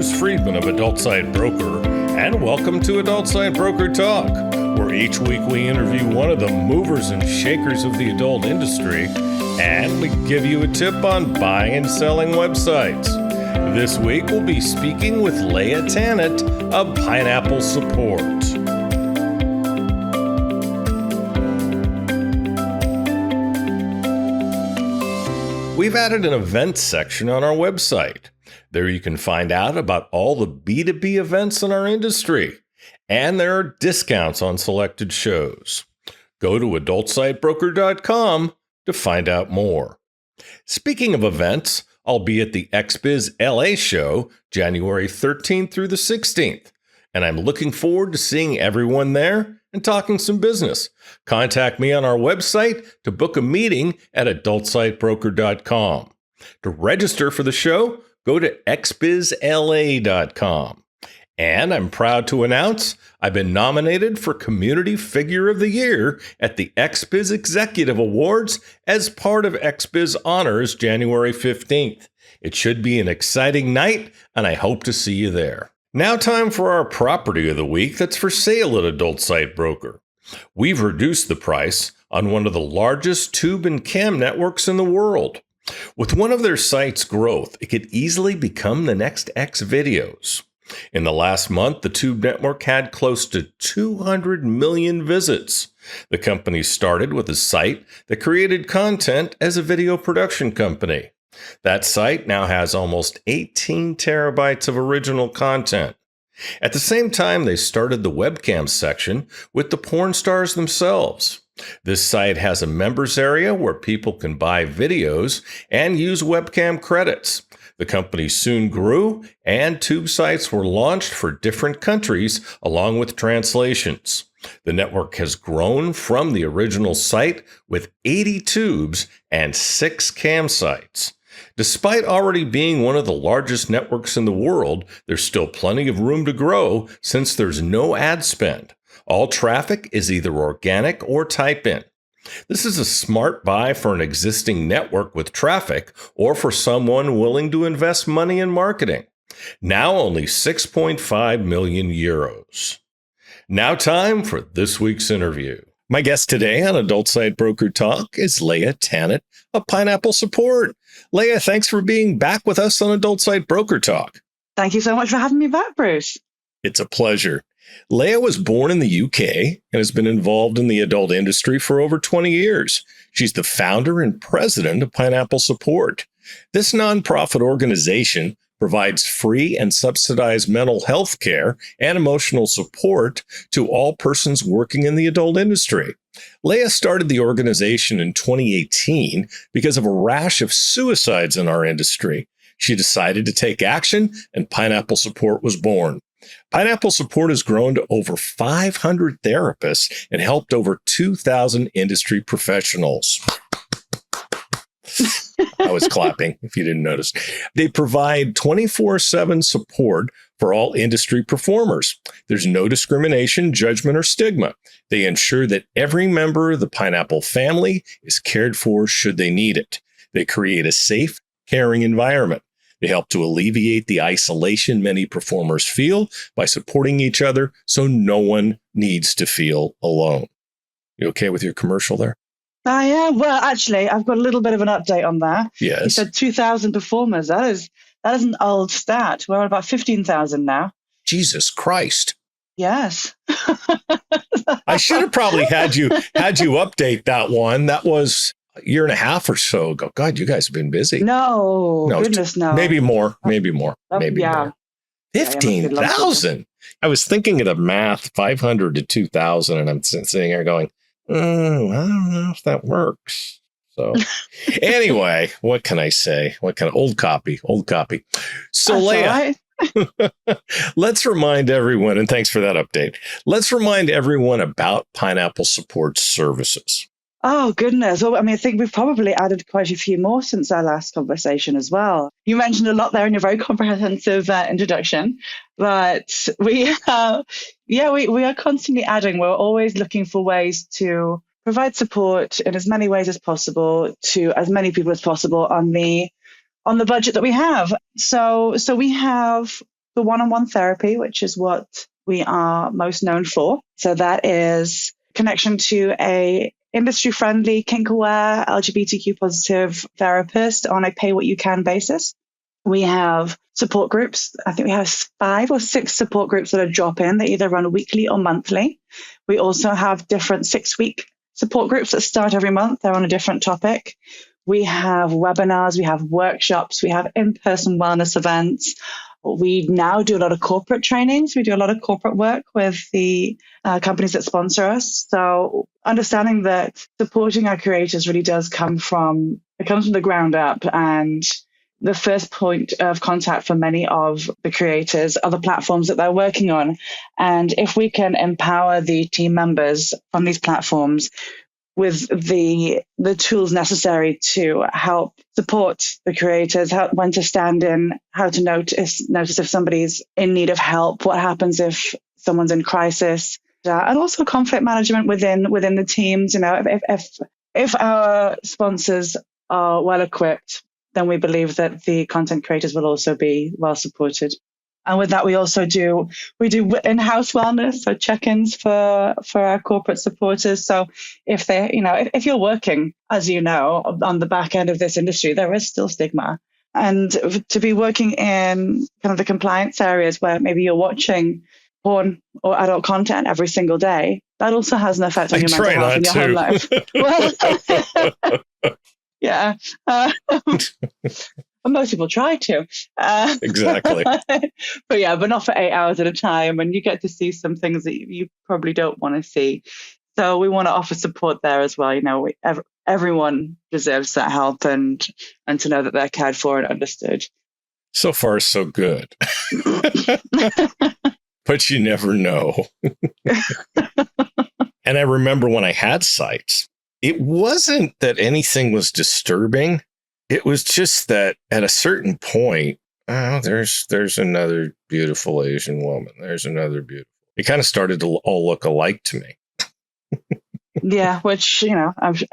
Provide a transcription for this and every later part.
Bruce Friedman of Adult Site Broker, and welcome to Adult Site Broker Talk, where each week we interview one of the movers and shakers of the adult industry, and we give you a tip on buying and selling websites. This week we'll be speaking with Leya Tanit of Pineapple Support. We've added an events section on our website. There you can find out about all the B2B events in our industry, and there are discounts on selected shows. Go to adultsitebroker.com to find out more. Speaking of events, I'll be at the XBiz LA show January 13th through the 16th, and I'm looking forward to seeing everyone there and talking some business. Contact me on our website to book a meeting at adultsitebroker.com. To register for the show, go to xbizla.com. And I'm proud to announce I've been nominated for Community Figure of the Year at the XBiz Executive Awards as part of XBiz Honors January 15th. It should be an exciting night, and I hope to see you there. Now time for our property of the week that's for sale at Adult Site Broker. We've reduced the price on one of the largest tube and cam networks in the world. With one of their sites' growth, it could easily become the next X videos. In the last month, the tube network had close to 200 million visits. The company started with a site that created content as a video production company. That site now has almost 18 terabytes of original content. At the same time, they started the webcam section with the porn stars themselves. This site has a members area where people can buy videos and use webcam credits. The company soon grew, and tube sites were launched for different countries along with translations. The network has grown from the original site with 80 tubes and 6 cam sites. Despite already being one of the largest networks in the world, there's still plenty of room to grow since there's no ad spend. All traffic is either organic or type-in. This is a smart buy for an existing network with traffic or for someone willing to invest money in marketing. Now only 6.5 million euros. Now time for this week's interview. My guest today on Adult Site Broker Talk is Leya Tanit of Pineapple Support. Leya, thanks for being back with us on Adult Site Broker Talk. Thank you so much for having me back, Bruce. It's a pleasure. Leya was born in the UK and has been involved in the adult industry for over 20 years. She's the founder and president of Pineapple Support. This nonprofit organization provides free and subsidized mental health care and emotional support to all persons working in the adult industry. Leya started the organization in 2018 because of a rash of suicides in our industry. She decided to take action, and Pineapple Support was born. Pineapple Support has grown to over 500 therapists and helped over 2,000 industry professionals. I was clapping, if you didn't notice. They provide 24/7 support for all industry performers. There's no discrimination, judgment, or stigma. They ensure that every member of the Pineapple family is cared for should they need it. They create a safe, caring environment. They help to alleviate the isolation many performers feel by supporting each other so no one needs to feel alone. You okay with your commercial there? I am. Well, actually, I've got a little bit of an update on that. Yes. You said 2,000 performers. That is an old stat. We're at about 15,000 now. Jesus Christ. Yes. I should have probably had you update that one. That was a year and a half or so ago. God, you guys have been busy. No, goodness, no. Maybe more. More. 15,000. I was thinking of the math, 500 to 2,000, and I'm sitting here going, I don't know if that works. So anyway, what can I say? What kind of old copy? So Leya, let's remind everyone, and thanks for that update. Let's remind everyone about Pineapple Support services. Oh, goodness. Well, I mean, I think we've probably added quite a few more since our last conversation as well. You mentioned a lot there in your very comprehensive introduction, but we are constantly adding. We're always looking for ways to provide support in as many ways as possible to as many people as possible on the budget that we have. So we have the one-on-one therapy, which is what we are most known for. So that is connection to a industry-friendly, kink-aware, LGBTQ positive therapist on a pay-what-you-can basis. We have support groups. I think we have 5 or 6 support groups that are drop-in. They either run weekly or monthly. We also have different 6-week support groups that start every month. They're on a different topic. We have webinars, we have workshops, we have in-person wellness events. We now do a lot of corporate trainings. We do a lot of corporate work with the companies that sponsor us. So understanding that supporting our creators really does come from the ground up. And the first point of contact for many of the creators are the platforms that they're working on. And if we can empower the team members on these platforms with the tools necessary to help support the creators, when to stand in, how to notice if somebody's in need of help, what happens if someone's in crisis, and also conflict management within the teams. If our sponsors are well equipped, then we believe that the content creators will also be well supported. And with that, we also do in-house wellness, so check-ins for our corporate supporters. So if if you're working, as you know, on the back end of this industry, there is still stigma. And to be working in kind of the compliance areas where maybe you're watching porn or adult content every single day, that also has an effect on your mental health and your home life. Well, yeah. Most people try to. Exactly. but not for 8 hours at a time. And you get to see some things that you probably don't want to see. So we want to offer support there as well. Everyone deserves that help and to know that they're cared for and understood. So far, so good. But you never know. And I remember when I had sites, it wasn't that anything was disturbing. It was just that at a certain point, there's another beautiful Asian woman. There's another beautiful. It kind of started to all look alike to me. Yeah, which,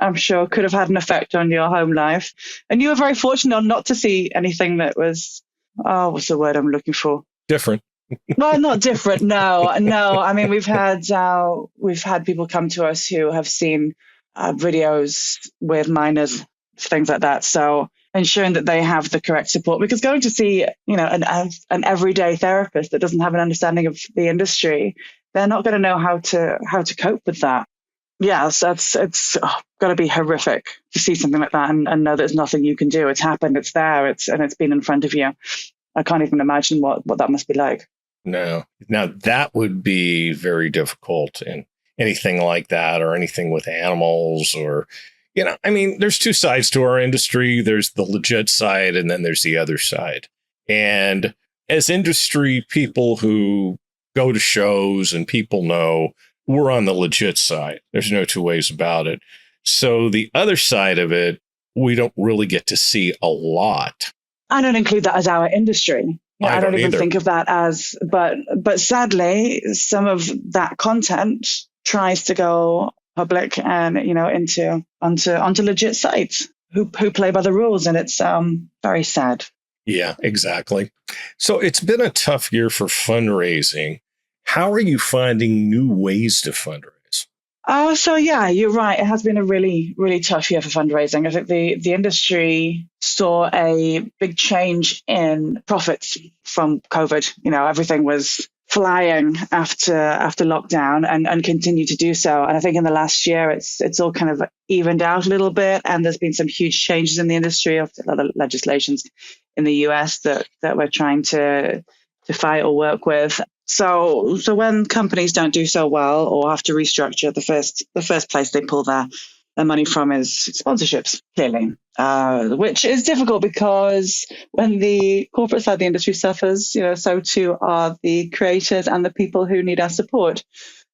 I'm sure could have had an effect on your home life. And you were very fortunate not to see anything that was, what's the word I'm looking for? Different. Well, not different. No. I mean, we've had people come to us who have seen videos with minors, things like that. So ensuring that they have the correct support, because going to see, an everyday therapist that doesn't have an understanding of the industry, they're not going to know how to cope with that. Yes, it's got to be horrific to see something like that and know there's nothing you can do. It's happened. It's there. And it's been in front of you. I can't even imagine what that must be like. No. Now that would be very difficult in anything like that, or anything with animals, or, there's 2 sides to our industry. There's the legit side, and then there's the other side. And as industry people who go to shows and people know, we're on the legit side. There's no 2 ways about it. So the other side of it, we don't really get to see a lot. I don't include that as our industry. I don't even think of that as, but sadly, some of that content tries to go public and, onto legit sites who play by the rules. And it's very sad. Yeah, exactly. So it's been a tough year for fundraising. How are you finding new ways to fundraise? So yeah, you're right. It has been a really, really tough year for fundraising. I think the industry saw a big change in profits from COVID. Everything was flying after lockdown and continue to do so. And I think in the last year, it's all kind of evened out a little bit. And there's been some huge changes in the industry, of a lot of legislations in the US that we're trying to fight or work with. So when companies don't do so well or have to restructure, the first place they pull their money from is sponsorships, clearly, which is difficult because when the corporate side of the industry suffers, so too are the creators and the people who need our support.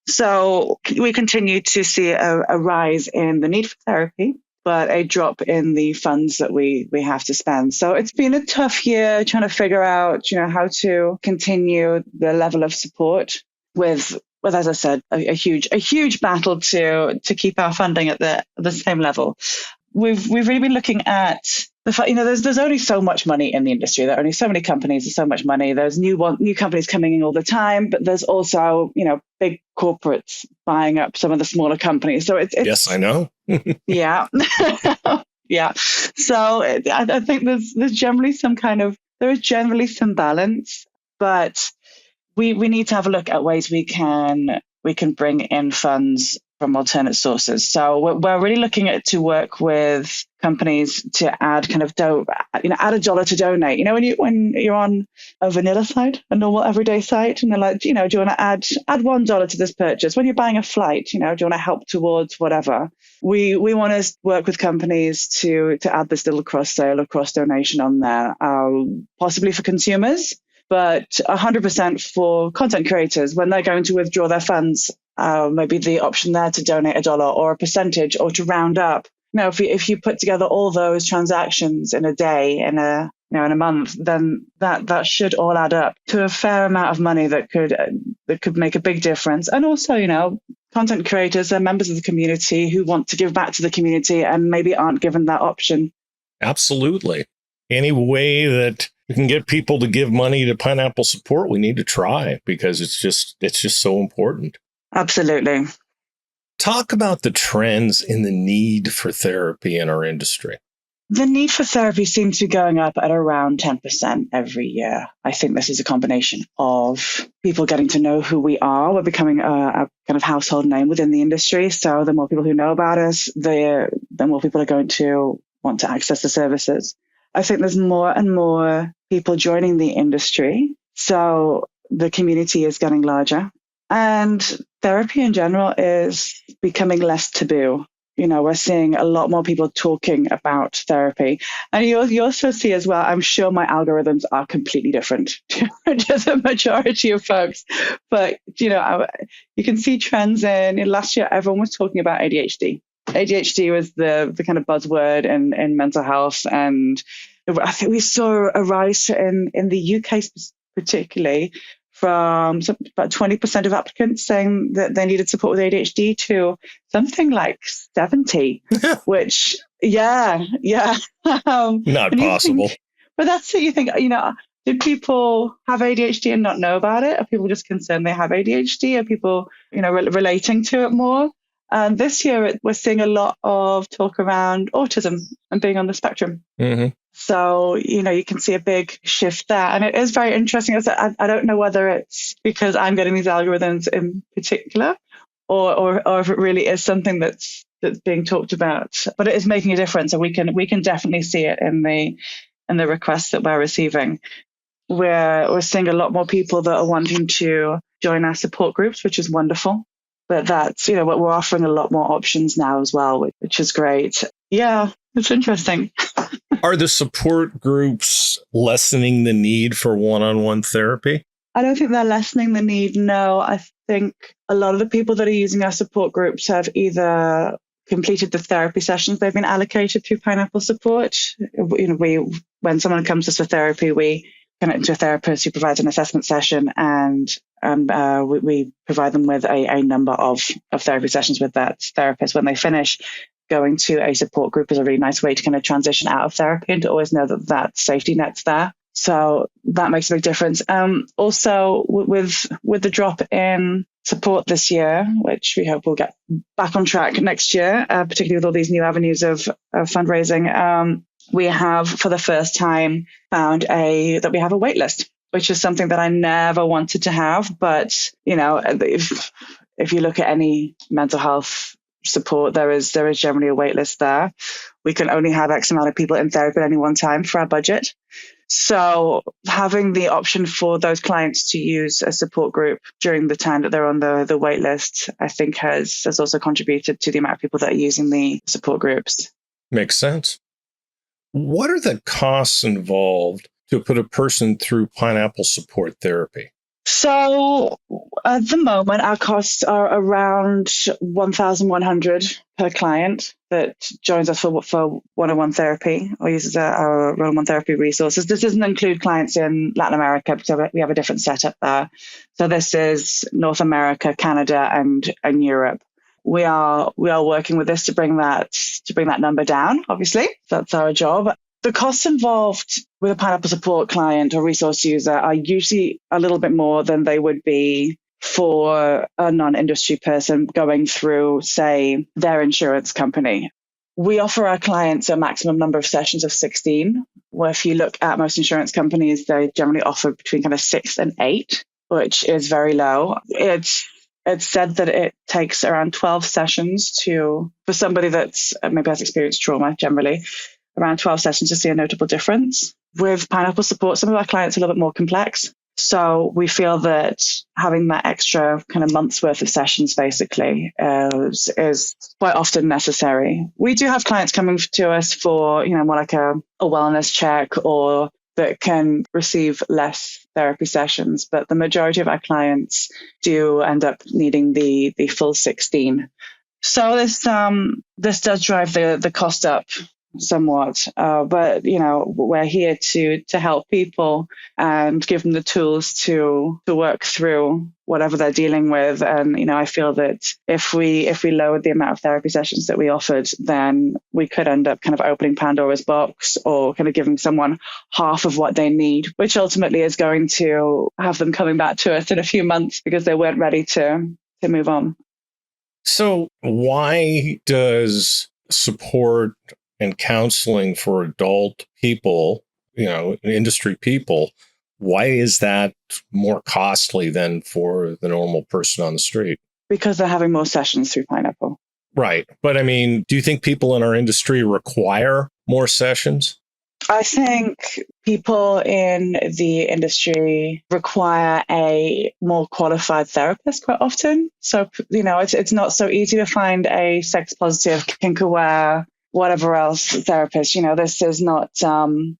So we continue to see a rise in the need for therapy, but a drop in the funds that we have to spend. So it's been a tough year trying to figure out, how to continue the level of support with, as I said, a huge battle to keep our funding at the same level. We've really been looking at the fact, there's only so much money in the industry. There are only so many companies. There's so much money. There's new companies coming in all the time, but there's also, big corporates buying up some of the smaller companies. So it's yes, I know. yeah, yeah. So I think there's generally there is generally some balance, but we need to have a look at ways we can bring in funds from alternate sources. So we're really looking to work with companies to add add $1 to donate. When you're on a vanilla site, a normal everyday site, and they're like, do you want to add $1 to this purchase? When you're buying a flight, do you want to help towards whatever? We want to work with companies to add this little cross sale or cross donation on there, possibly for consumers, but 100% for content creators when they're going to withdraw their funds. Maybe the option there to donate $1 or a percentage or to round up. If you put together all those transactions in a day, in a month, then that should all add up to a fair amount of money that could make a big difference. And also, content creators are members of the community who want to give back to the community and maybe aren't given that option. Absolutely. Any way that we can get people to give money to Pineapple Support, we need to try, because it's just so important. Absolutely. Talk about the trends in the need for therapy in our industry. The need for therapy seems to be going up at around 10% every year. I think this is a combination of people getting to know who we are. We're becoming a kind of household name within the industry. So the more people who know about us, the more people are going to want to access the services. I think there's more and more people joining the industry. So the community is getting larger. And therapy in general is becoming less taboo. We're seeing a lot more people talking about therapy. And you also see as well, I'm sure my algorithms are completely different to the majority of folks. But, you can see trends in last year, everyone was talking about ADHD. ADHD was the kind of buzzword in mental health. And I think we saw a rise in the UK particularly, from about 20% of applicants saying that they needed support with ADHD to something like 70, which, yeah. Not possible. But that's it. You think, did people have ADHD and not know about it? Are people just concerned they have ADHD? Are people, relating to it more? And this year, we're seeing a lot of talk around autism and being on the spectrum. Mm-hmm. So, you can see a big shift there. And it is very interesting. I don't know whether it's because I'm getting these algorithms in particular or if it really is something that's being talked about. But it is making a difference. And we can definitely see it in the requests that we're receiving. We're seeing a lot more people that are wanting to join our support groups, which is wonderful. But that's, we're offering a lot more options now as well, which is great. Yeah, it's interesting. Are the support groups lessening the need for one-on-one therapy? I don't think they're lessening the need, no. I think a lot of the people that are using our support groups have either completed the therapy sessions they've been allocated through Pineapple Support. When someone comes to us for therapy, we connect to a therapist who provides an assessment session, and we provide them with a number of therapy sessions with that therapist. When they finish, going to a support group is a really nice way to kind of transition out of therapy and to always know that safety net's there. So that makes a big difference. Also, with the drop in support this year, which we hope will get back on track next year, particularly with all these new avenues of fundraising, we have for the first time found that we have a wait list, which is something that I never wanted to have. But, if you look at any mental health support, there is generally a wait list there. We can only have X amount of people in therapy at any one time for our budget. So having the option for those clients to use a support group during the time that they're on the wait list, I think has also contributed to the amount of people that are using the support groups. Makes sense. What are the costs involved to put a person through Pineapple Support therapy? So at the moment, our costs are around $1,100 per client that joins us for one-on-one therapy or uses our one-on-one therapy resources. This doesn't include clients in Latin America because we have a different setup there. So this is North America, Canada, and Europe. We are working with this to bring that number down. Obviously, that's our job. The costs involved with a Pineapple support client or resource user are usually a little bit more than they would be for a non-industry person going through, say, their insurance company. We offer our clients a maximum number of sessions of 16, where if you look at most insurance companies, they generally offer between kind of 6 and 8, which is very low. It's said that it takes around 12 sessions for somebody that's maybe has experienced trauma generally, around 12 sessions to see a notable difference. With Pineapple support, some of our clients are a little bit more complex. So we feel that having that extra kind of month's worth of sessions basically is quite often necessary. We do have clients coming to us for, more like a wellness check or that can receive less therapy sessions, but the majority of our clients do end up needing the full 16. So this does drive the cost up somewhat, but we're here to help people and give them the tools to work through whatever they're dealing with. And I feel that if we lowered the amount of therapy sessions that we offered, then we could end up kind of opening Pandora's box or kind of giving someone half of what they need, which ultimately is going to have them coming back to us in a few months because they weren't ready to move on. So why does support and counseling for adult people, industry people, why is that more costly than for the normal person on the street? Because they're having more sessions through Pineapple. Right. But I mean, do you think people in our industry require more sessions? I think people in the industry require a more qualified therapist quite often. So, it's not so easy to find a sex positive, kink aware, whatever else therapist. This is not, and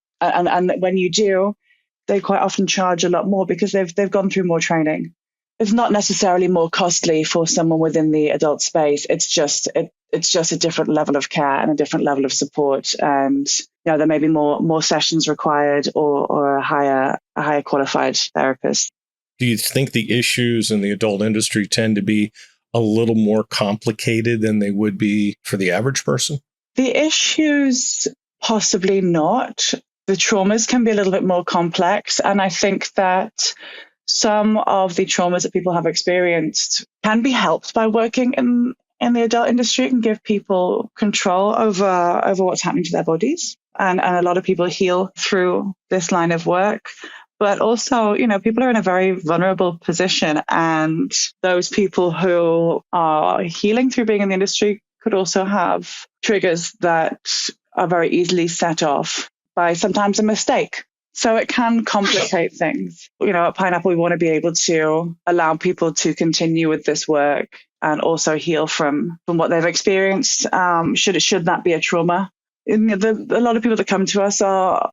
when you do, they quite often charge a lot more because they've gone through more training. It's not necessarily more costly for someone within the adult space. It's just a different level of care and a different level of support. And there may be more sessions required or a higher qualified therapist. Do you think the issues in the adult industry tend to be a little more complicated than they would be for the average person? The issues, possibly not. The traumas can be a little bit more complex. And I think that some of the traumas that people have experienced can be helped by working in the adult industry. It can give people control over what's happening to their bodies. And a lot of people heal through this line of work. But also, people are in a very vulnerable position. And those people who are healing through being in the industry could also have triggers that are very easily set off by sometimes a mistake. So it can complicate things. At Pineapple, we want to be able to allow people to continue with this work and also heal from what they've experienced. Should that be a trauma? A lot of people that come to us are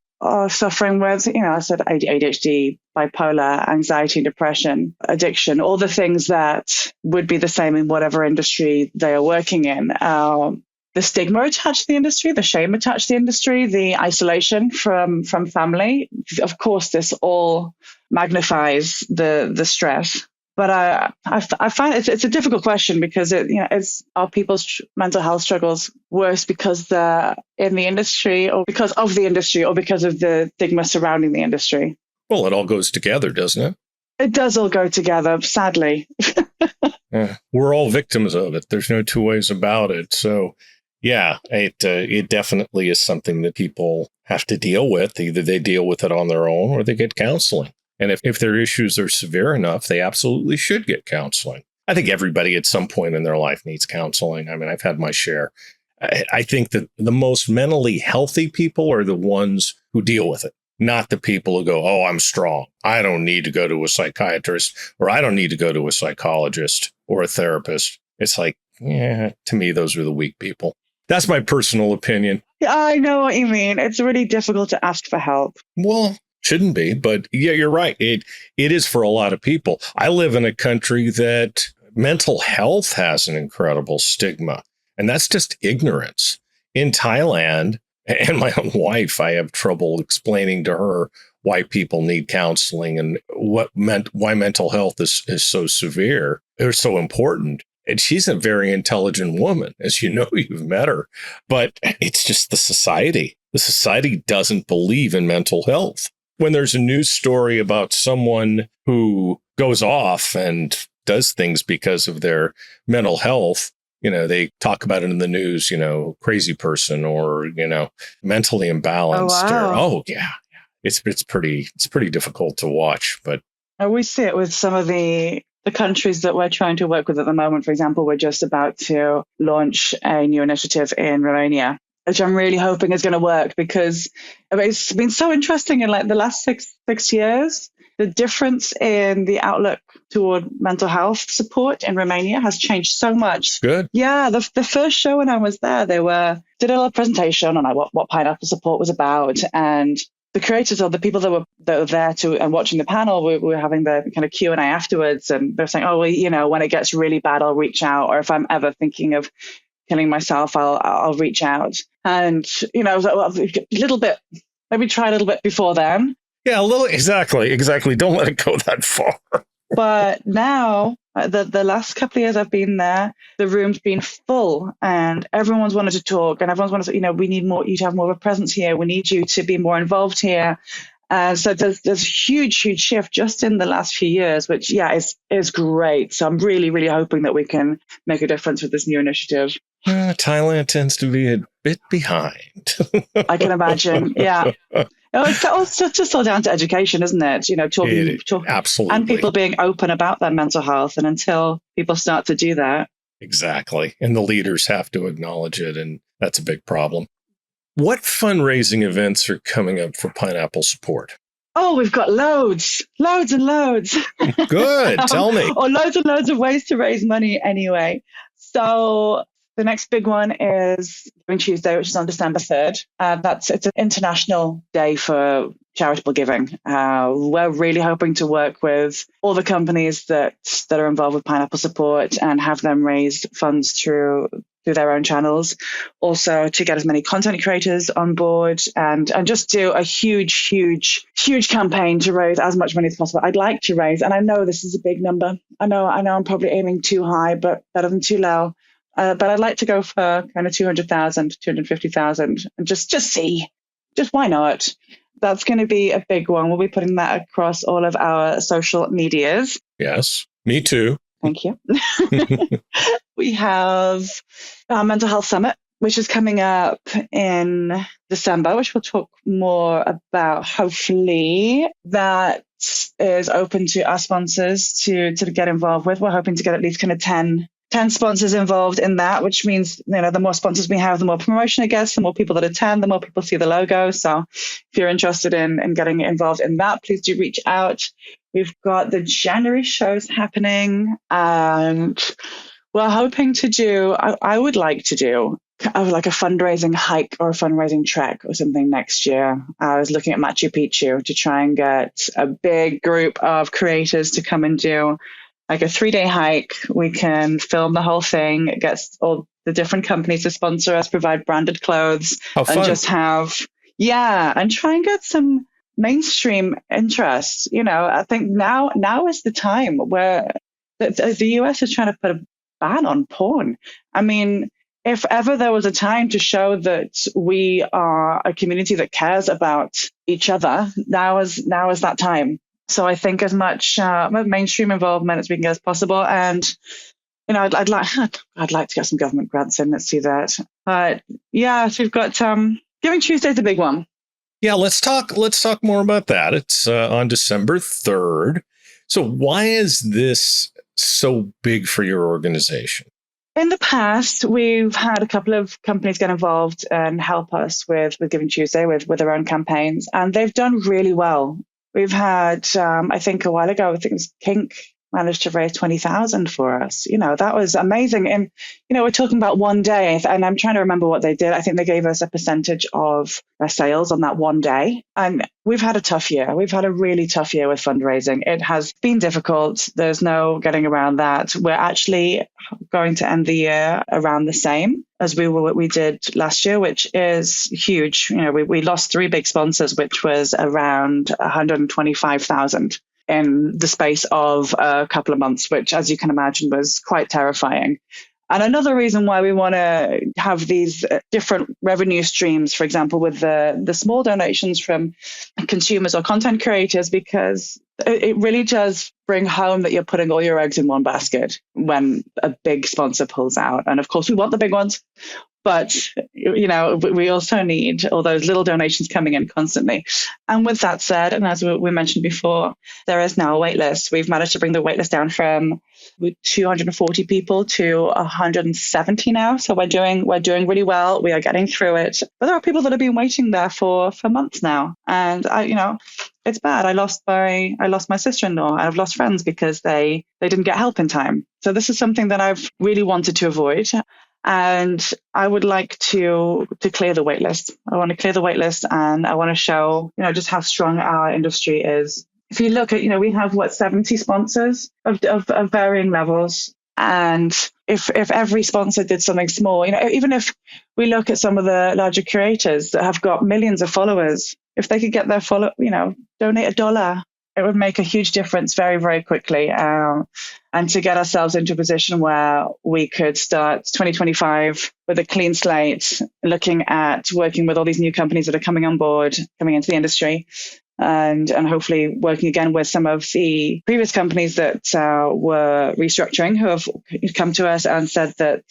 suffering with, I said ADHD, bipolar, anxiety, depression, addiction, all the things that would be the same in whatever industry they are working in. The stigma attached to the industry, the shame attached to the industry, the isolation from family. Of course, this all magnifies the stress. But I find it's a difficult question because are people's mental health struggles worse because they're in the industry or because of the industry or because of the stigma surrounding the industry? Well, it all goes together, doesn't it? It does all go together, sadly. We're all victims of it. There's no two ways about it. So, yeah, it definitely is something that people have to deal with. Either they deal with it on their own or they get counseling. And if their issues are severe enough, they absolutely should get counseling. I think everybody at some point in their life needs counseling. I mean, I've had my share. I think that the most mentally healthy people are the ones who deal with it, not the people who go, oh, I'm strong. I don't need to go to a psychiatrist, or I don't need to go to a psychologist or a therapist. It's like, yeah, to me, those are the weak people. That's my personal opinion. Yeah, I know what you mean. It's really difficult to ask for help. Well, shouldn't be, but yeah, you're right. It is for a lot of people. I live in a country that mental health has an incredible stigma, and that's just ignorance. In Thailand, and my own wife, I have trouble explaining to her why people need counseling and why mental health is so severe or so important. And she's a very intelligent woman, as you know, you've met her. But it's just the society. The society doesn't believe in mental health. When there's a news story about someone who goes off and does things because of their mental health, they talk about it in the news, crazy person or, mentally imbalanced. Oh, wow. Yeah. It's pretty difficult to watch, but we see it with some of the countries that we're trying to work with at the moment. For example, we're just about to launch a new initiative in Romania, which I'm really hoping is going to work, because it's been so interesting in like the last six years. The difference in the outlook toward mental health support in Romania has changed so much. Good. Yeah, the first show when I was there, did a little presentation on what pineapple support was about, and the creators or the people that were there and watching the panel, we were having the kind of Q&A afterwards, and they're saying, oh, well, when it gets really bad, I'll reach out, or if I'm ever thinking of killing myself, I'll reach out. And I was like, well, a little bit, maybe try a little bit before then. Yeah, a little. Exactly. Don't let it go that far. But now, the last couple of years I've been there, the room's been full, and everyone's wanted to talk, and everyone's wanted to, we need you to have more of a presence here. We need you to be more involved here. So there's a huge shift just in the last few years, which, is great. So I'm really, really hoping that we can make a difference with this new initiative. Thailand tends to be a bit behind. I can imagine. Yeah. It's just all down to education, isn't it? Talking, absolutely, and people being open about their mental health. And until people start to do that, exactly, and the leaders have to acknowledge it, and that's a big problem. What fundraising events are coming up for Pineapple Support? Oh, we've got loads and loads. Good, tell me. Or loads and loads of ways to raise money anyway. So the next big one is Giving Tuesday, which is on December 3rd. It's an international day for charitable giving. We're really hoping to work with all the companies that are involved with Pineapple Support and have them raise funds through their own channels. Also to get as many content creators on board and just do a huge campaign to raise as much money as possible. I'd like to raise, and I know this is a big number. I know I'm probably aiming too high, but better than too low. But I'd like to go for kind of 200,000, 250,000 and just see, just why not? That's going to be a big one. We'll be putting that across all of our social medias. Yes, me too. Thank you. We have our Mental Health Summit, which is coming up in December, which we'll talk more about. Hopefully that is open to our sponsors to get involved with. We're hoping to get at least kind of 10 sponsors involved in that, which means, the more sponsors we have, the more promotion it gets, the more people that attend, the more people see the logo. So if you're interested in getting involved in that, please do reach out. We've got the January shows happening, and we're hoping to do, I would like to do like a fundraising hike or a fundraising trek or something next year. I was looking at Machu Picchu to try and get a big group of creators to come and do like a 3-day hike. We can film the whole thing. It gets all the different companies to sponsor us, provide branded clothes, and just have, and try and get some mainstream interest. I think now is the time where the US is trying to put a ban on porn. I mean, if ever there was a time to show that we are a community that cares about each other, now is that time. So I think as much mainstream involvement as we can get as possible, and I'd like to get some government grants in. Let's do that. But so we've got Giving Tuesday is a big one. Yeah, let's talk more about that. It's on December 3rd. So why is this so big for your organization? In the past, we've had a couple of companies get involved and help us with Giving Tuesday with their own campaigns, and they've done really well. We've had, I think a while ago, it was Kink managed to raise 20,000 for us. That was amazing. And, we're talking about one day, and I'm trying to remember what they did. I think they gave us a percentage of their sales on that one day. And we've had a tough year. We've had a really tough year with fundraising. It has been difficult. There's no getting around that. We're actually going to end the year around the same as we did last year, which is huge. We lost 3 big sponsors, which was around 125,000 in the space of a couple of months, which, as you can imagine, was quite terrifying. And another reason why we want to have these different revenue streams, for example, with the small donations from consumers or content creators, because it really does bring home that you're putting all your eggs in one basket when a big sponsor pulls out. And of course, we want the big ones. But, we also need all those little donations coming in constantly. And with that said, and as we mentioned before, there is now a wait list. We've managed to bring the wait list down from 240 people to 170 now. So we're doing really well. We are getting through it. But there are people that have been waiting there for months now. And it's bad. I lost my sister-in-law. I've lost friends because they didn't get help in time. So this is something that I've really wanted to avoid. And I would like to clear the wait list. I want to clear the wait list, and I want to show, just how strong our industry is. If you look at, we have 70 sponsors of varying levels. And if every sponsor did something small, even if we look at some of the larger creators that have got millions of followers, if they could get their donate $1, it would make a huge difference very, very quickly. And to get ourselves into a position where we could start 2025 with a clean slate, looking at working with all these new companies that are coming on board, coming into the industry, and hopefully working again with some of the previous companies that were restructuring, who have come to us and said that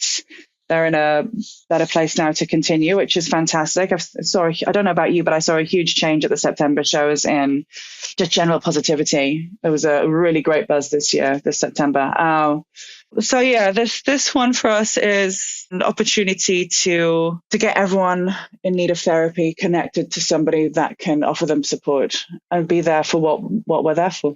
they're in a better place now to continue, which is fantastic. I don't know about you, but I saw a huge change at the September shows in just general positivity. There was a really great buzz this September. So yeah, this one for us is an opportunity to get everyone in need of therapy connected to somebody that can offer them support and be there for what we're there for.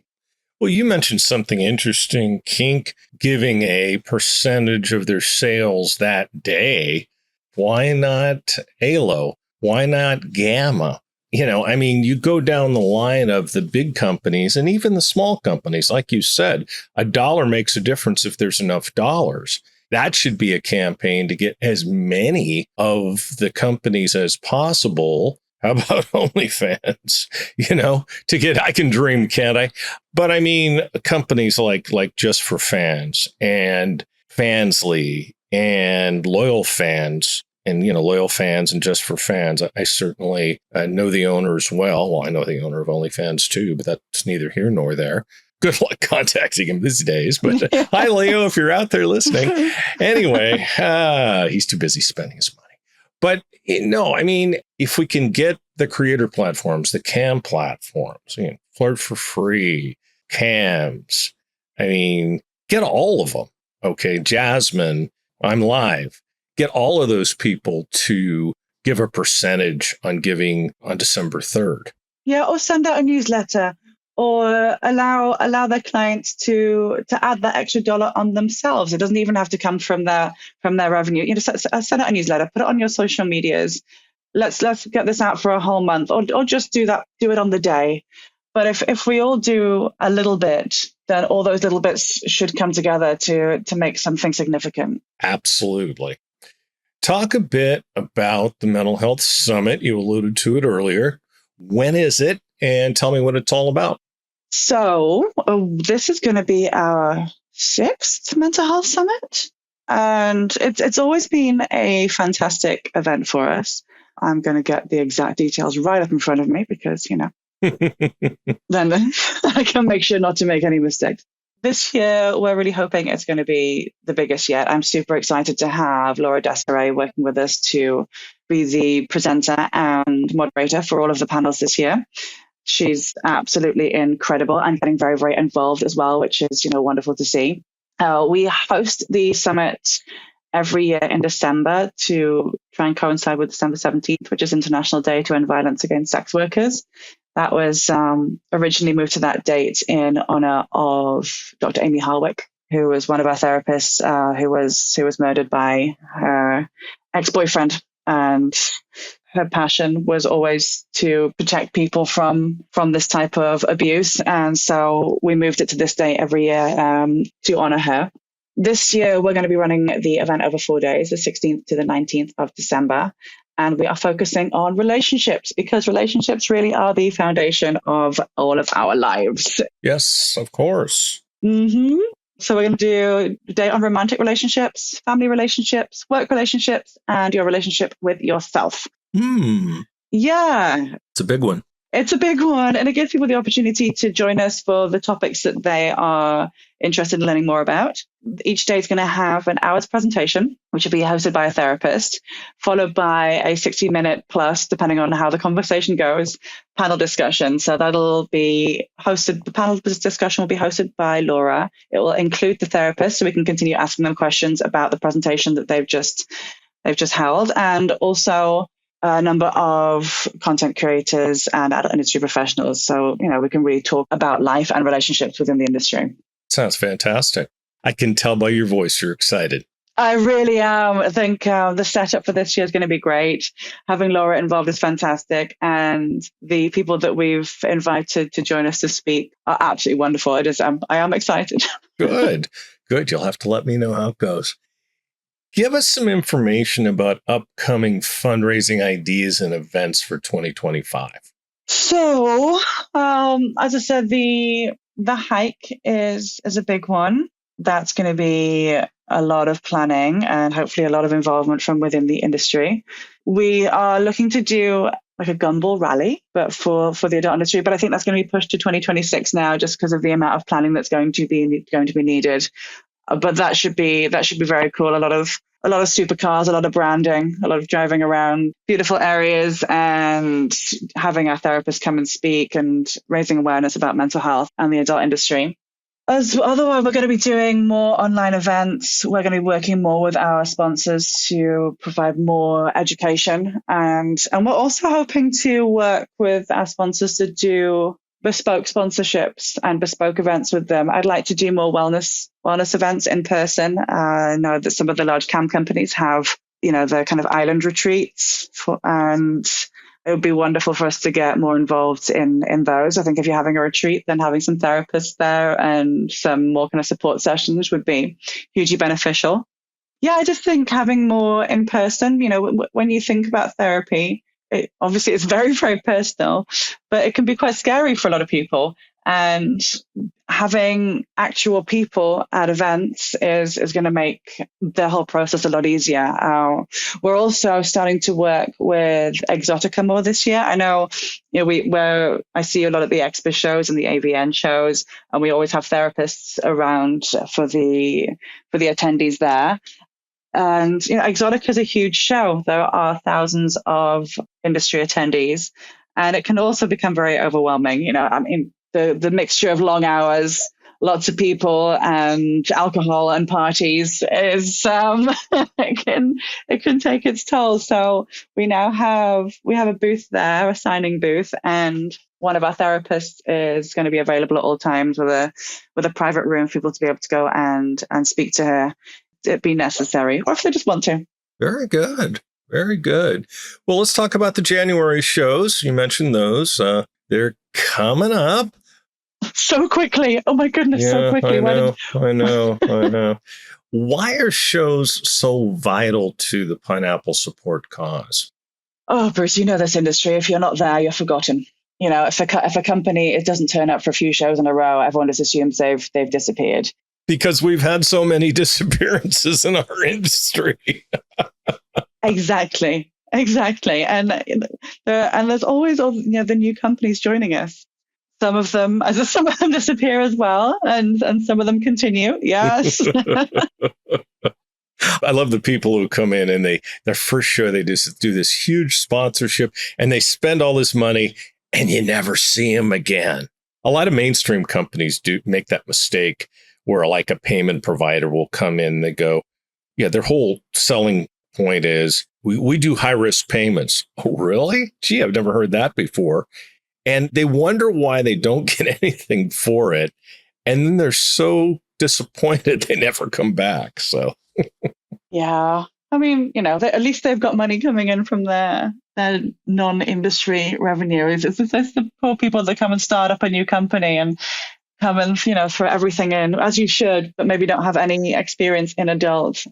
Well, you mentioned something interesting, Kink giving a percentage of their sales that day. Why not Halo? Why not Gamma? You go down the line of the big companies and even the small companies. Like you said, $1 makes a difference if there's enough dollars. That should be a campaign to get as many of the companies as possible. How about OnlyFans? I can dream, can't I? But companies like Just for Fans and Fansly and Loyal Fans and, Loyal Fans and Just for Fans. I certainly know the owners well. Well, I know the owner of OnlyFans too, but that's neither here nor there. Good luck contacting him these days. But hi, Leo, if you're out there listening. Anyway, he's too busy spending his money. But no, if we can get the creator platforms, the cam platforms, Flirt for Free, Cams, get all of them. Okay, Jasmine, I'm Live. Get all of those people to give a percentage on giving on December 3rd. Yeah, or send out a newsletter, or allow their clients to add that extra dollar on themselves. It doesn't even have to come from their revenue. Send out a newsletter, put it on your social medias. Let's get this out for a whole month, or just do it on the day. But if we all do a little bit, then all those little bits should come together to make something significant. Absolutely. Talk a bit about the Mental Health Summit. You alluded to it earlier. When is it? And tell me what it's all about. So this is going to be our 6th Mental Health Summit. And it's always been a fantastic event for us. I'm going to get the exact details right up in front of me because, then I can make sure not to make any mistakes. This year, we're really hoping it's going to be the biggest yet. I'm super excited to have Laura Desiree working with us to be the presenter and moderator for all of the panels this year. She's absolutely incredible and getting very, very involved as well, which is, wonderful to see. We host the summit every year in December to try and coincide with December 17th, which is International Day to End Violence Against Sex Workers. That was originally moved to that date in honor of Dr. Amy Harwick, who was one of our therapists who was murdered by her ex-boyfriend. And her passion was always to protect people from this type of abuse. And so we moved it to this day every year to honor her. This year, we're going to be running the event over 4 days, the 16th to the 19th of December. And we are focusing on relationships because relationships really are the foundation of all of our lives. Yes, of course. Mm-hmm. So we're going to do a day on romantic relationships, family relationships, work relationships, and your relationship with yourself. Yeah, It's a big one. it's a big one, and it gives people the opportunity to join us for the topics that they are interested in learning more about. Each day is going to have an hour's presentation, which will be hosted by a therapist, followed by a 60-minute plus, depending on how the conversation goes, panel discussion. So that'll be hosted, the panel discussion will be hosted by Laura. It will include the therapist, so we can continue asking them questions about the presentation that they've just held, and also a number of content creators and adult industry professionals. So, we can really talk about life and relationships within the industry. Sounds fantastic. I can tell by your voice you're excited. I really am. I think the setup for this year is going to be great. Having Laura involved is fantastic. And the people that we've invited to join us to speak are absolutely wonderful. I am excited. Good. You'll have to let me know how it goes. Give us some information about upcoming fundraising ideas and events for 2025. So, as I said, the hike is a big one. That's going to be a lot of planning and hopefully a lot of involvement from within the industry. We are looking to do like a gumball rally, but for the adult industry. But I think that's going to be pushed to 2026 now, just because of the amount of planning that's going to be needed. But that should be very cool. A lot of supercars, a lot of branding, a lot of driving around beautiful areas and having our therapists come and speak and raising awareness about mental health and the adult industry. Otherwise, we're going to be doing more online events. We're going to be working more with our sponsors to provide more education. And we're also hoping to work with our sponsors to do bespoke sponsorships and bespoke events with them. I'd like to do more wellness events in person. I know that some of the large CAM companies have, the kind of island retreats and it would be wonderful for us to get more involved in those. I think if you're having a retreat, then having some therapists there and some more kind of support sessions would be hugely beneficial. Yeah, I just think having more in person, when you think about therapy, obviously it's very, very personal, but it can be quite scary for a lot of people. And having actual people at events is going to make the whole process a lot easier. We're also starting to work with Exotica more this year. I know, where I see a lot of the Expo shows and the AVN shows, and we always have therapists around for the attendees there. And Exotica is a huge show. There are thousands of industry attendees, and it can also become very overwhelming. The mixture of long hours, lots of people, and alcohol and parties is it can take its toll. So we now have a booth there, a signing booth, and one of our therapists is going to be available at all times with a private room for people to be able to go and speak to her if it be necessary, or if they just want to. Very good. Very good. Well, let's talk about the January shows. You mentioned those. They're coming up. So quickly. Oh my goodness, so quickly. I know. Why are shows so vital to the Pineapple Support cause? Oh, Bruce, this industry. If you're not there, you're forgotten. If a company it doesn't turn up for a few shows in a row, everyone just assumes they've disappeared. Because we've had so many disappearances in our industry. Exactly. And there's always the new companies joining us. Some of them disappear as well, and some of them continue. Yes. I love the people who come in and their first show, they just do this huge sponsorship and they spend all this money and you never see them again. A lot of mainstream companies do make that mistake where like a payment provider will come in, they go, their whole selling point is we do high risk payments. Oh, really? Gee, I've never heard that before. And they wonder why they don't get anything for it. And then they're so disappointed they never come back. So, yeah. I mean, at least they've got money coming in from their non-industry revenue. It's the poor people that come and start up a new company and come and, throw everything in, as you should, but maybe don't have any experience in adult.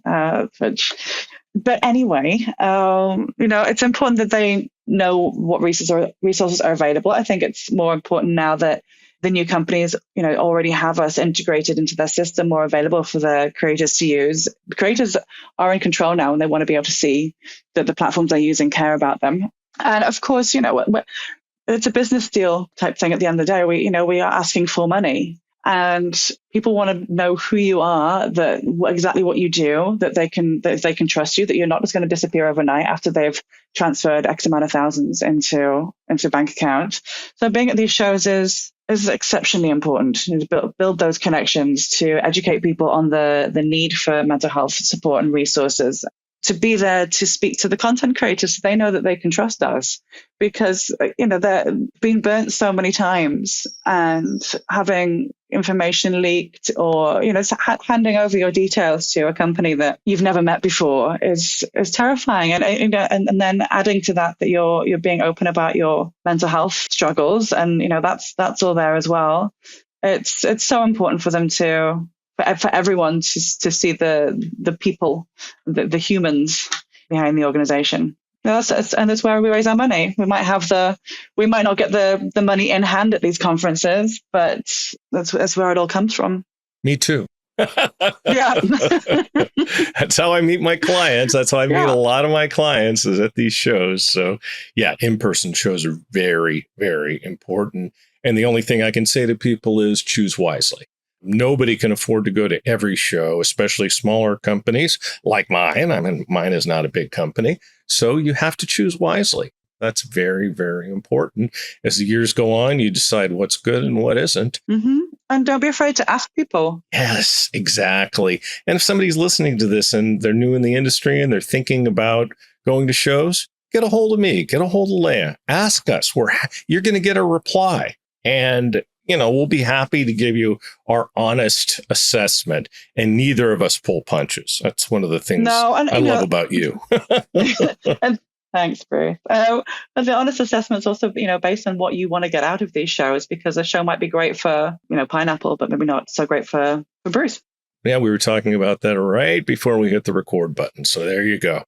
But anyway, it's important that they know what resources are available. I think it's more important now that the new companies, already have us integrated into their system or available for the creators to use. The creators are in control now, and they want to be able to see that the platforms they're using care about them. And of course, it's a business deal type thing. At the end of the day, we are asking for money, and people want to know who you are, exactly what you do, that they can trust you, that you're not just going to disappear overnight after they've transferred X amount of thousands into a bank account. So being at these shows is exceptionally important to build those connections, to educate people on the need for mental health support and resources, to be there to speak to the content creators so they know that they can trust us, because they're being burnt so many times, and having information leaked or handing over your details to a company that you've never met before is terrifying. And then adding to that you're being open about your mental health struggles, and that's all there as well. It's so important for them for everyone to see the people, the humans behind the organization. And that's where we raise our money. We might not get the money in hand at these conferences, but that's where it all comes from. Me too. Yeah. That's how I meet my clients. That's how I meet a lot of my clients, is at these shows. So yeah, in-person shows are very, very important. And the only thing I can say to people is choose wisely. Nobody can afford to go to every show, especially smaller companies like mine. I mean, mine is not a big company. So you have to choose wisely. That's very, very important. As the years go on, you decide what's good and what isn't. Mm-hmm. And don't be afraid to ask people. Yes, exactly. And if somebody's listening to this and they're new in the industry and they're thinking about going to shows, get a hold of me, get a hold of Leya, ask us. You're going to get a reply. And we'll be happy to give you our honest assessment, and neither of us pull punches. That's one of the things I love about you. And thanks, Bruce. And the honest assessment is also, based on what you want to get out of these shows, because a show might be great for, Pineapple, but maybe not so great for Bruce. Yeah, we were talking about that right before we hit the record button. So there you go.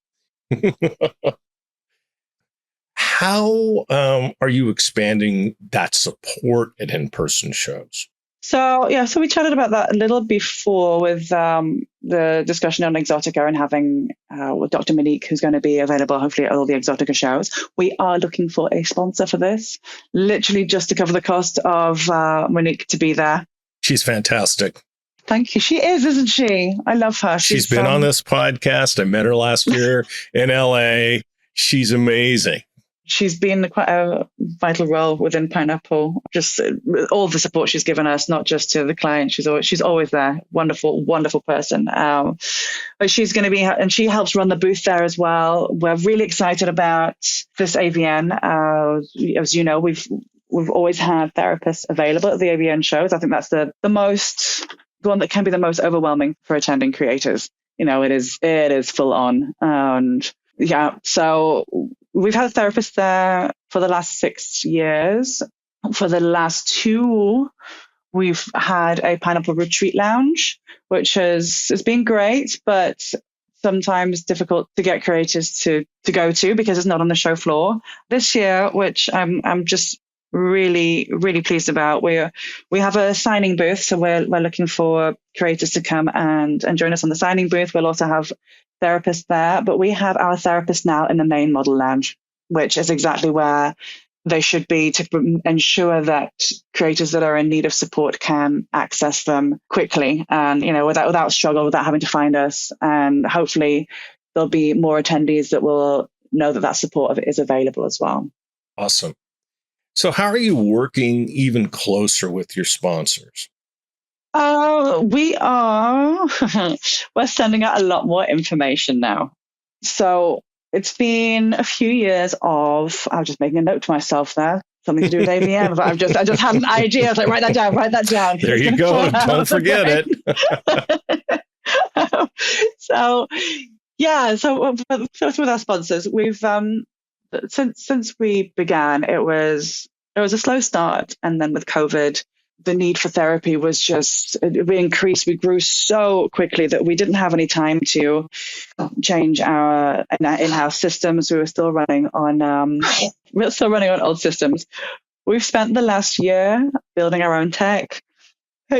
How are you expanding that support at in-person shows? So we chatted about that a little before with the discussion on Exotica, and having with Dr. Monique, who's going to be available hopefully at all the Exotica shows. We are looking for a sponsor for this, literally just to cover the cost of Monique to be there. She's fantastic. Thank you. She is, isn't she? I love her. She's been on this podcast. I met her last year in LA. She's amazing. She's been quite a vital role within Pineapple. Just all the support she's given us, not just to the client. She's always there. Wonderful, wonderful person. But she's going to be, and she helps run the booth there as well. We're really excited about this AVN. As you know, we've always had therapists available at the AVN shows. I think that's the one that can be the most overwhelming for attending creators. It is full on, and yeah, so. We've had a therapist there for the last 6 years. For the last 2, we've had a Pineapple retreat lounge, which has been great, but sometimes difficult to get creators to go to because it's not on the show floor. This year, which I'm just really, really pleased about, we have a signing booth, so we're looking for creators to come and join us on the signing booth. We'll also have therapists there, but we have our therapists now in the main model lounge, which is exactly where they should be, to ensure that creators that are in need of support can access them quickly and without struggle, without having to find us. And hopefully there'll be more attendees that will know that support is available as well. Awesome. So how are you working even closer with your sponsors? We're sending out a lot more information now. So it's been a few years of, I'm just making a note to myself there, something to do with AVM. I just had an idea. I was like, write that down. There you go. Don't forget it. So with our sponsors, we've since we began, it was a slow start, and then with COVID, the need for therapy was we increased. We grew so quickly that we didn't have any time to change our in-house systems. We were still running on old systems. we've spent the last year building our own tech.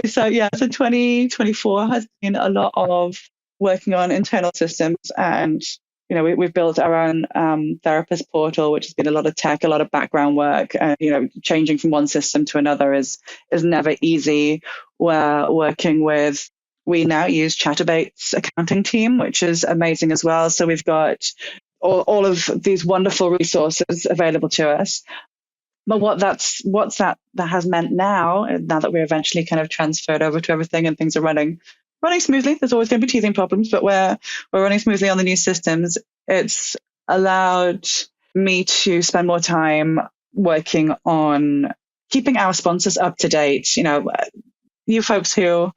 So 2024 has been a lot of working on internal systems, and we've built our own therapist portal, which has been a lot of tech, a lot of background work. Changing from one system to another is never easy. We now use Chatterbait's accounting team, which is amazing as well. So we've got all of these wonderful resources available to us. But that has meant now that we're eventually kind of transferred over to everything and things are running smoothly. There's always going to be teething problems, but we're running smoothly on the new systems. It's allowed me to spend more time working on keeping our sponsors up to date. You folks who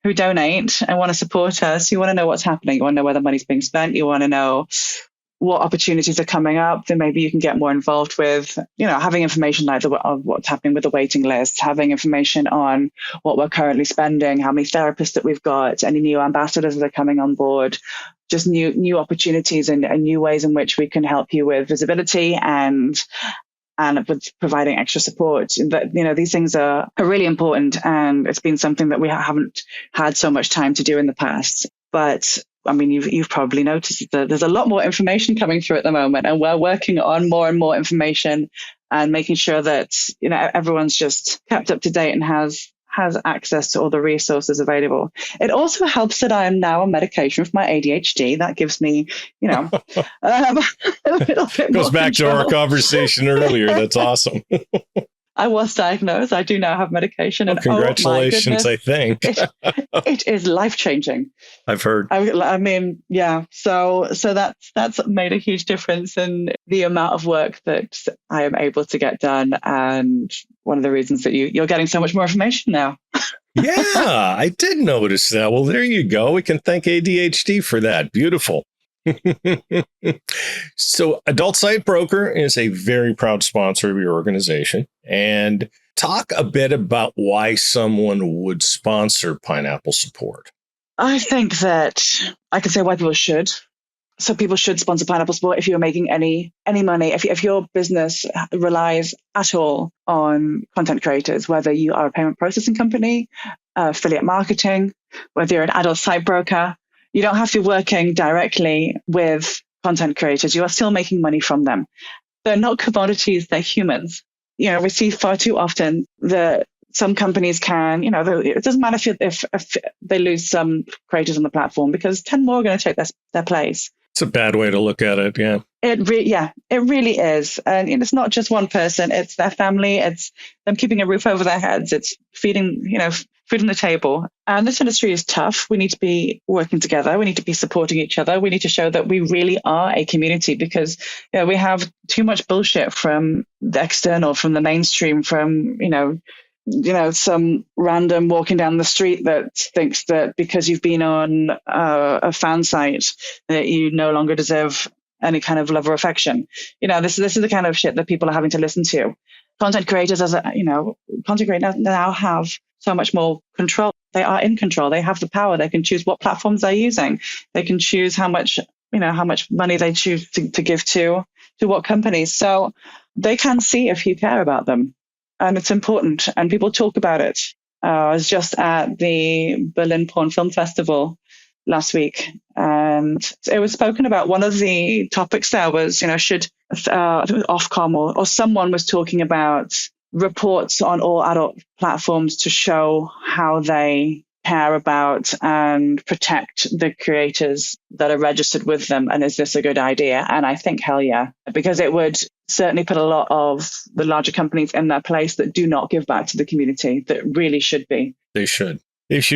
donate and want to support us, you want to know what's happening. You want to know where the money's being spent. You want to know what opportunities are coming up that maybe you can get more involved with, having information like of what's happening with the waiting list, having information on what we're currently spending, how many therapists that we've got, any new ambassadors that are coming on board, just new opportunities and new ways in which we can help you with visibility and with providing extra support. But, these things are really important, and it's been something that we haven't had so much time to do in the past. But I mean, you've probably noticed that there's a lot more information coming through at the moment, and we're working on more and more information and making sure that everyone's just kept up to date and has access to all the resources available. It also helps that I am now on medication for my ADHD. That gives me, a little bit Goes more back control. to our conversation earlier. That's awesome. I was diagnosed. I do now have medication. Well, and congratulations, I think. it is life-changing. I've heard. I mean, yeah. So that's made a huge difference in the amount of work that I am able to get done. And one of the reasons that you're getting so much more information now. Yeah, I did notice that. Well, there you go. We can thank ADHD for that. Beautiful. So Adult Site Broker is a very proud sponsor of your organization. And talk a bit about why someone would sponsor Pineapple Support. I think that I can say why people should. So people should sponsor Pineapple Support if you're making any money. If your business relies at all on content creators, whether you are a payment processing company, affiliate marketing, whether you're an adult site broker, you don't have to be working directly with content creators. You are still making money from them. They're not commodities, they're humans. We see far too often that some companies can, it doesn't matter if they lose some creators on the platform because 10 more are going to take their place. It's a bad way to look at it. Yeah. It really is. And it's not just one person. It's their family. It's them keeping a roof over their heads. It's feeding, food on the table. And this industry is tough. We need to be working together. We need to be supporting each other. We need to show that we really are a community because we have too much bullshit from the external, from the mainstream, from, some random walking down the street that thinks that because you've been on a fan site that you no longer deserve any kind of love or affection. This is the kind of shit that people are having to listen to. Content creators, content creators now have so much more control. They are in control. They have the power. They can choose what platforms they're using. They can choose how much money they choose to give to what companies. So they can see if you care about them. And it's important, and people talk about it. I was just at the Berlin Porn Film Festival last week, and it was spoken about. One of the topics there was, should Ofcom or someone was talking about reports on all adult platforms to show how they care about and protect the creators that are registered with them, and is this a good idea? And I think hell yeah, because it would certainly put a lot of the larger companies in their place that do not give back to the community that really should be. They should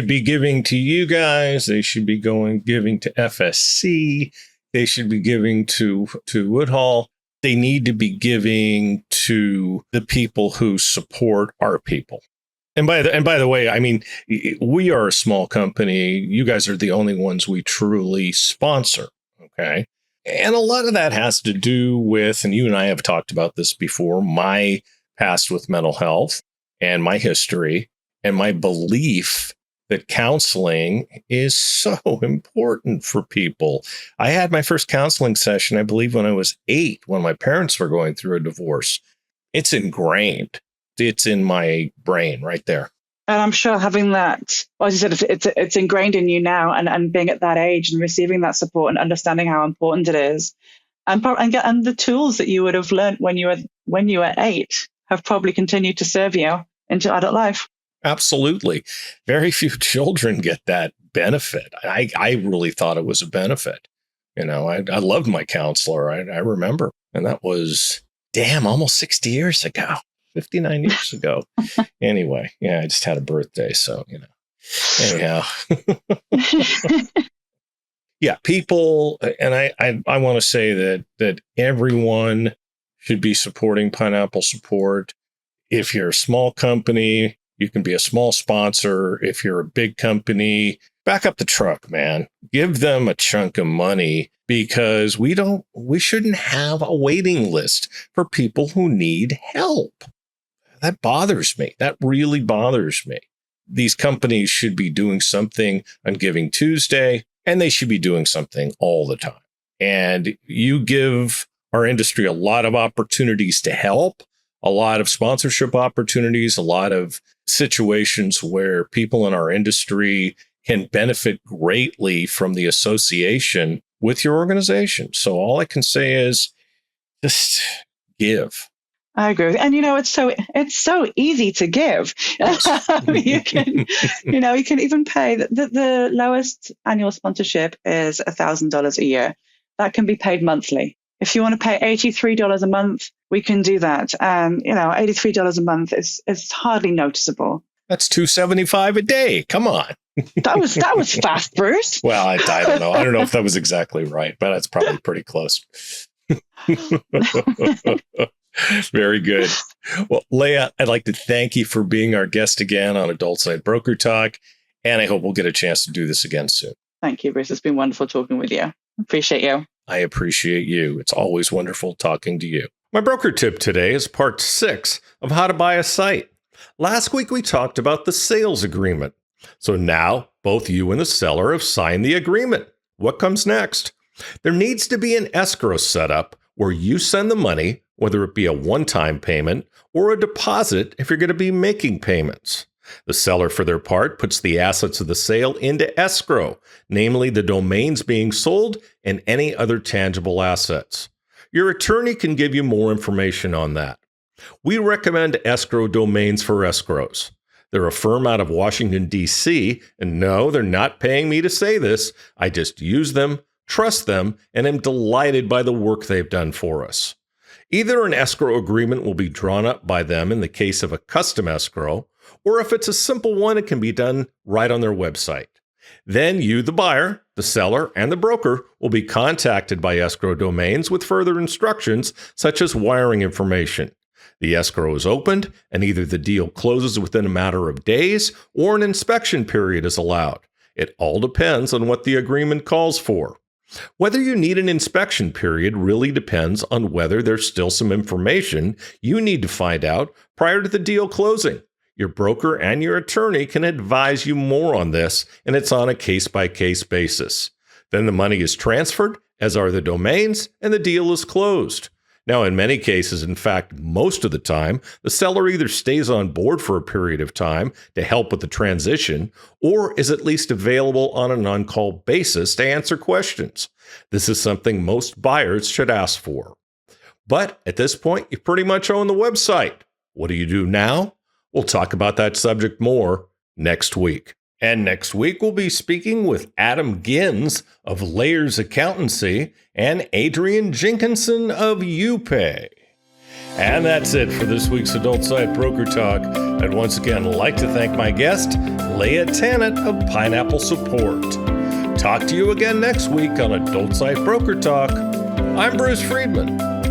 be giving to you guys. They should be giving to FSC. They should be giving to Woodhull. They need to be giving to the people who support our people. And by the way, I mean, we are a small company. You guys are the only ones we truly sponsor. Okay. And a lot of that has to do with, and you and I have talked about this before, my past with mental health and my history and my belief that counseling is so important for people. I had my first counseling session, I believe, when I was 8, when my parents were going through a divorce. It's ingrained. It's in my brain right there. And I'm sure having that, well, as you said, it's ingrained in you now, and being at that age and receiving that support and understanding how important it is, and the tools that you would have learned when you were 8 have probably continued to serve you into adult life. Absolutely. Very few children get that benefit. I really thought it was a benefit. I loved my counselor. I remember. And that was, almost 60 years ago, 59 years ago. Anyway, yeah, I just had a birthday. So, anyhow. Yeah, people, and I want to say that everyone should be supporting Pineapple Support. If you're a small company, you can be a small sponsor. If you're a big company, back up the truck, man. Give them a chunk of money, because we shouldn't have a waiting list for people who need help. That bothers me. That really bothers me. These companies should be doing something on Giving Tuesday, and they should be doing something all the time. And you give our industry a lot of opportunities to help, a lot of sponsorship opportunities, a lot of situations where people in our industry can benefit greatly from the association with your organization. So all I can say is just give. I agree. And it's so easy to give. You can even pay the lowest annual sponsorship is $1,000 a year. That can be paid monthly. If you want to pay $83 a month, we can do that. And $83 a month is hardly noticeable. That's $275 a day. Come on. That was fast, Bruce. Well, I don't know. I don't know if that was exactly right, but that's probably pretty close. Very good. Well, Leya, I'd like to thank you for being our guest again on Adult Side Broker Talk, and I hope we'll get a chance to do this again soon. Thank you, Bruce. It's been wonderful talking with you. Appreciate you. I appreciate you. It's always wonderful talking to you. My broker tip today is part 6 of how to buy a site. Last week, we talked about the sales agreement. So now both you and the seller have signed the agreement. What comes next? There needs to be an escrow set up where you send the money, whether it be a one-time payment or a deposit if you're going to be making payments. The seller, for their part, puts the assets of the sale into escrow, namely the domains being sold and any other tangible assets. Your attorney can give you more information on that. We recommend escrow domains for escrows. They're a firm out of Washington, D.C., and no, they're not paying me to say this. I just use them, trust them, and am delighted by the work they've done for us. Either an escrow agreement will be drawn up by them in the case of a custom escrow, or if it's a simple one, it can be done right on their website. Then you, the buyer, the seller, and the broker will be contacted by escrow domains with further instructions, such as wiring information. The escrow is opened, and either the deal closes within a matter of days or an inspection period is allowed. It all depends on what the agreement calls for. Whether you need an inspection period really depends on whether there's still some information you need to find out prior to the deal closing. Your broker and your attorney can advise you more on this, and it's on a case-by-case basis. Then the money is transferred, as are the domains, and the deal is closed. Now, in many cases, in fact, most of the time, the seller either stays on board for a period of time to help with the transition, or is at least available on an on-call basis to answer questions. This is something most buyers should ask for. But at this point, you pretty much own the website. What do you do now? We'll talk about that subject more next week. And next week, we'll be speaking with Adam Gins of Layers Accountancy and Adrian Jenkinson of UPay. And that's it for this week's Adult Side Broker Talk. I'd once again like to thank my guest, Leya Tanit of Pineapple Support. Talk to you again next week on Adult Side Broker Talk. I'm Bruce Friedman.